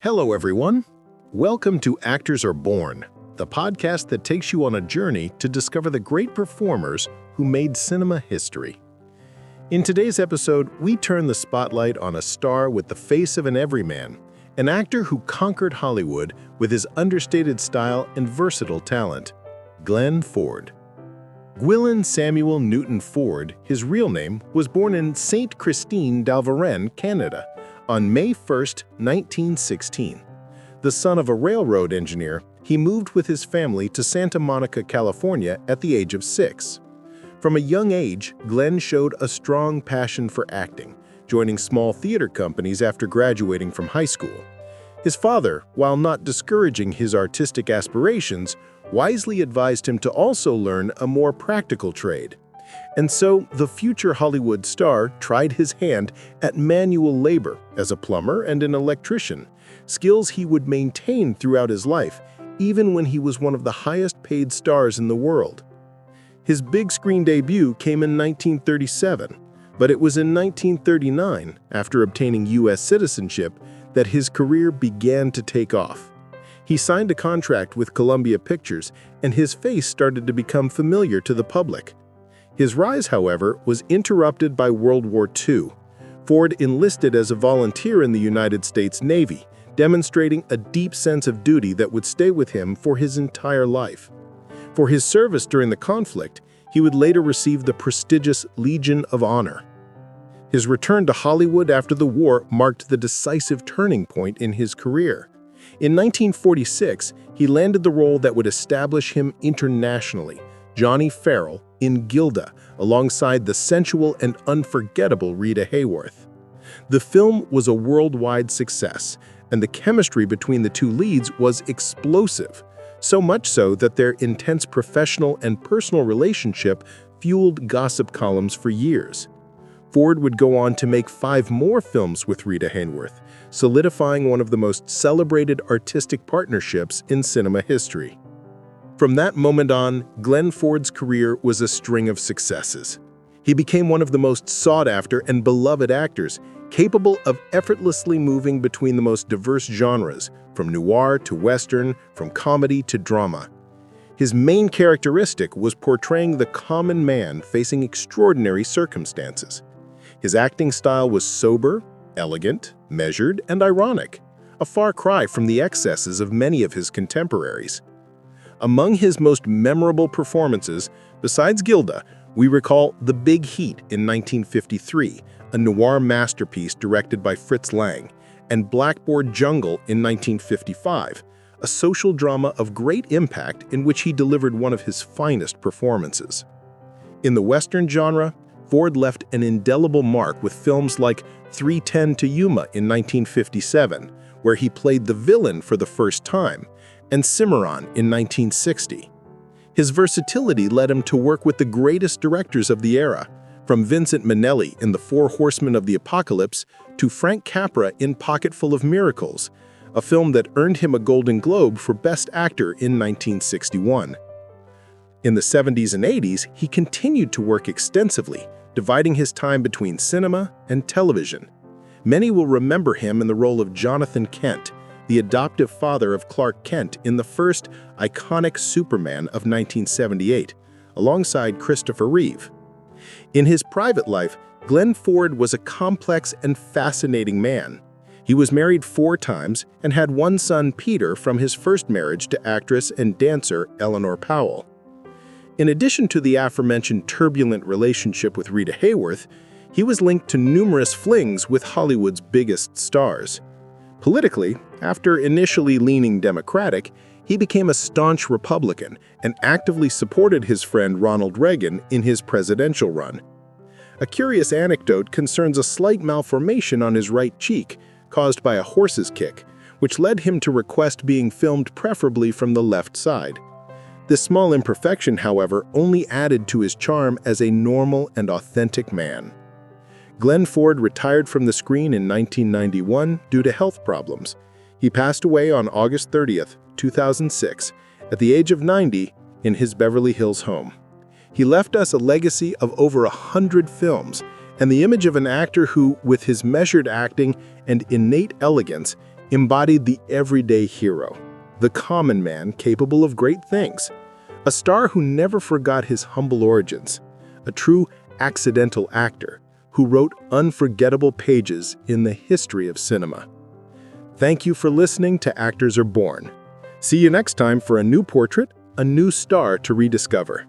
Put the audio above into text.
Hello, everyone. Welcome to Actors Are Born, the podcast that takes you on a journey to discover the great performers who made cinema history. In today's episode, we turn the spotlight on a star with the face of an everyman, an actor who conquered Hollywood with his understated style and versatile talent, Glenn Ford. Gwilyn Samuel Newton Ford, his real name, was born in Saint Christine d'Alvarennes, Canada, on May 1, 1916. The son of a railroad engineer, he moved with his family to Santa Monica, California at the age of 6. From a young age, Glenn showed a strong passion for acting, joining small theater companies after graduating from high school. His father, while not discouraging his artistic aspirations, wisely advised him to also learn a more practical trade. And so, the future Hollywood star tried his hand at manual labor as a plumber and an electrician, skills he would maintain throughout his life, even when he was one of the highest-paid stars in the world. His big screen debut came in 1937, but it was in 1939, after obtaining U.S. citizenship, that his career began to take off. He signed a contract with Columbia Pictures, and his face started to become familiar to the public. His rise, however, was interrupted by World War II. Ford enlisted as a volunteer in the United States Navy, demonstrating a deep sense of duty that would stay with him for his entire life. For his service during the conflict, he would later receive the prestigious Legion of Honor. His return to Hollywood after the war marked the decisive turning point in his career. In 1946, he landed the role that would establish him internationally, Johnny Farrell, in Gilda, alongside the sensual and unforgettable Rita Hayworth. The film was a worldwide success, and the chemistry between the two leads was explosive, so much so that their intense professional and personal relationship fueled gossip columns for years. Ford would go on to make 5 more films with Rita Hayworth, solidifying one of the most celebrated artistic partnerships in cinema history. From that moment on, Glenn Ford's career was a string of successes. He became one of the most sought-after and beloved actors, capable of effortlessly moving between the most diverse genres, from noir to western, from comedy to drama. His main characteristic was portraying the common man facing extraordinary circumstances. His acting style was sober, elegant, measured, and ironic, a far cry from the excesses of many of his contemporaries. Among his most memorable performances, besides Gilda, we recall The Big Heat in 1953, a noir masterpiece directed by Fritz Lang, and Blackboard Jungle in 1955, a social drama of great impact in which he delivered one of his finest performances. In the Western genre, Ford left an indelible mark with films like 3:10 to Yuma in 1957, where he played the villain for the first time, and Cimarron in 1960. His versatility led him to work with the greatest directors of the era, from Vincent Minnelli in The Four Horsemen of the Apocalypse to Frank Capra in Pocketful of Miracles, a film that earned him a Golden Globe for Best Actor in 1961. In the 70s and 80s, he continued to work extensively, dividing his time between cinema and television. Many will remember him in the role of Jonathan Kent, the adoptive father of Clark Kent in the first iconic Superman of 1978, alongside Christopher Reeve. In his private life, Glenn Ford was a complex and fascinating man. He was married 4 times and had one son, Peter, from his first marriage to actress and dancer Eleanor Powell. In addition to the aforementioned turbulent relationship with Rita Hayworth, he was linked to numerous flings with Hollywood's biggest stars. Politically, after initially leaning Democratic, he became a staunch Republican and actively supported his friend Ronald Reagan in his presidential run. A curious anecdote concerns a slight malformation on his right cheek caused by a horse's kick, which led him to request being filmed preferably from the left side. This small imperfection, however, only added to his charm as a normal and authentic man. Glenn Ford retired from the screen in 1991 due to health problems. He passed away on August 30th, 2006, at the age of 90 in his Beverly Hills home. He left us a legacy of over 100 films and the image of an actor who, with his measured acting and innate elegance, embodied the everyday hero, the common man capable of great things, a star who never forgot his humble origins, a true accidental actor who wrote unforgettable pages in the history of cinema. Thank you for listening to Actors Are Born. See you next time for a new portrait, a new star to rediscover.